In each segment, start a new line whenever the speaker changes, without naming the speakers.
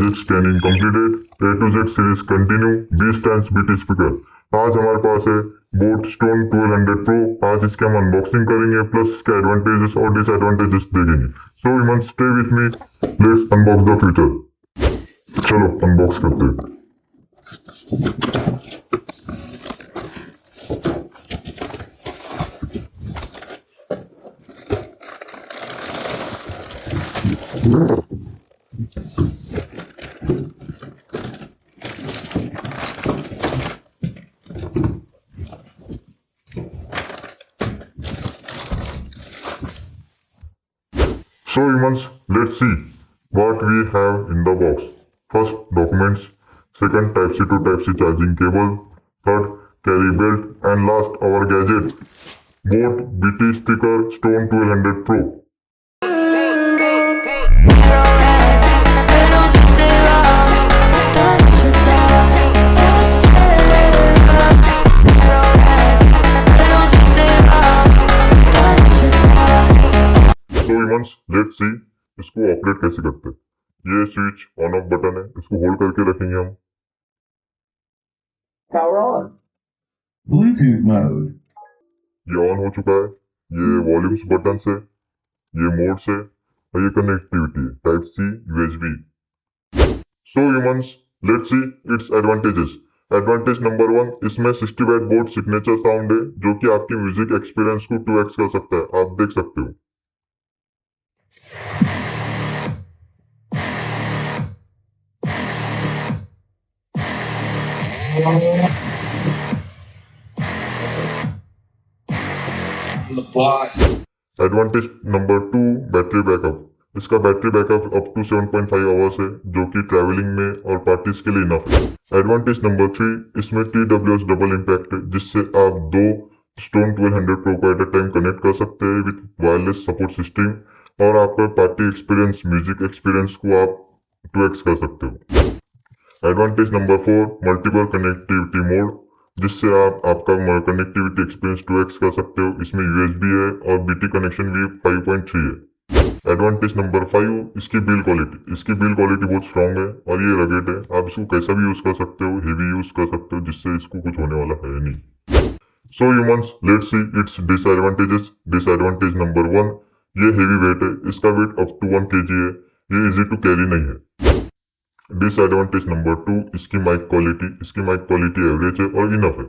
Gadget scanning completed, A to Z series continue, 20 times BT speaker. आज हमारे पास है boat stone 1200 pro. आज इसके हम अनबॉक्सिंग करेंगे प्लस इसके एडवांटेजेस और डिसएडवांटेजेस देखेंगे। So we must stay with me, let's unbox the future. चलो अनबॉक्स करते हैं। So humans, let's see what we have in the box. First, documents. Second, Type-C to Type-C charging cable. Third, carry belt. And last, our gadget. Boat BT sticker Stone 1200 Pro. Let's see इसको operate कैसे करते हैं। ये switch on off button है, इसको hold करके रखेंगे हम।
Power on. Bluetooth mode.
ये ऑन हो चुका है। ये वॉल्यूम्स बटन है, ये मोड्स है और ये कनेक्टिविटी है, type C USB. So humans, let's see its advantages. Advantage number 1, इसमें 60 वाट बोट सिग्नेचर साउंड है जो कि आपकी म्यूजिक एक्सपीरियंस को 2x कर सकता है। आप देख सकते हो। Advantage number 2, battery backup. इसका battery backup up to 7.5 hours है जो कि ट्रैवलिंग में और पार्टीज के लिए इनफ है। एडवांटेज नंबर 3, इसमें TWS डबल इम्पैक्ट है जिससे आप 2 स्टोन 1200 प्रो को एट अ टाइम कनेक्ट कर सकते हैं विद वायरलेस सपोर्ट सिस्टम और आपका पार्टी एक्सपीरियंस, म्यूजिक एक्सपीरियंस को आप 2x कर सकते हो। Advantage number 4, multiple connectivity mode जिससे आप आपका कनेक्टिविटी एक्सपीरियंस 2x कर सकते हो। इसमें USB है और BT कनेक्शन भी 5.3 है। एडवांटेज नंबर 5, इसकी बिल्ड क्वालिटी। इसकी बिल्ड क्वालिटी बहुत स्ट्रॉन्ग है और ये रगेट है। आप इसको कैसा भी यूज कर सकते हो, हेवी यूज कर सकते हो जिससे इसको कुछ होने वाला है नहीं। सो humans, let's see it's disadvantages. Disadvantage number 1, ये हेवी वेट है। इसका वेट अप टू 1 kg है। ये इजी टू कैरी नहीं है। डिसएडवांटेज नंबर 2, इसकी माइक क्वालिटी। इसकी माइक क्वालिटी एवरेज है और इनफ है।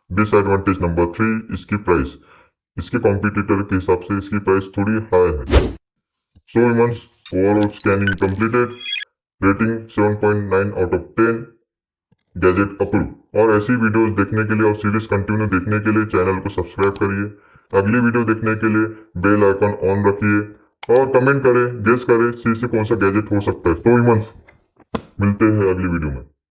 डिसएडवांटेज नंबर 3, इसकी प्राइस। इसके कॉम्पिटिटर के हिसाब से इसकी प्राइस थोड़ी हाई है। So humans, overall scanning completed, rating 7.9 out of 10, gadget approve. और ऐसी वीडियोस देखने के लिए और सीरीज कंटिन्यू देखने के लिए चैनल को सब्सक्राइब करिए। अगली वीडियो देखने के लिए बेल आइकन ऑन रखिए और कमेंट करें, गेस करें सी से कौन सा गैजेट हो सकता है। तो ह्यूमंस, मिलते हैं अगली वीडियो में।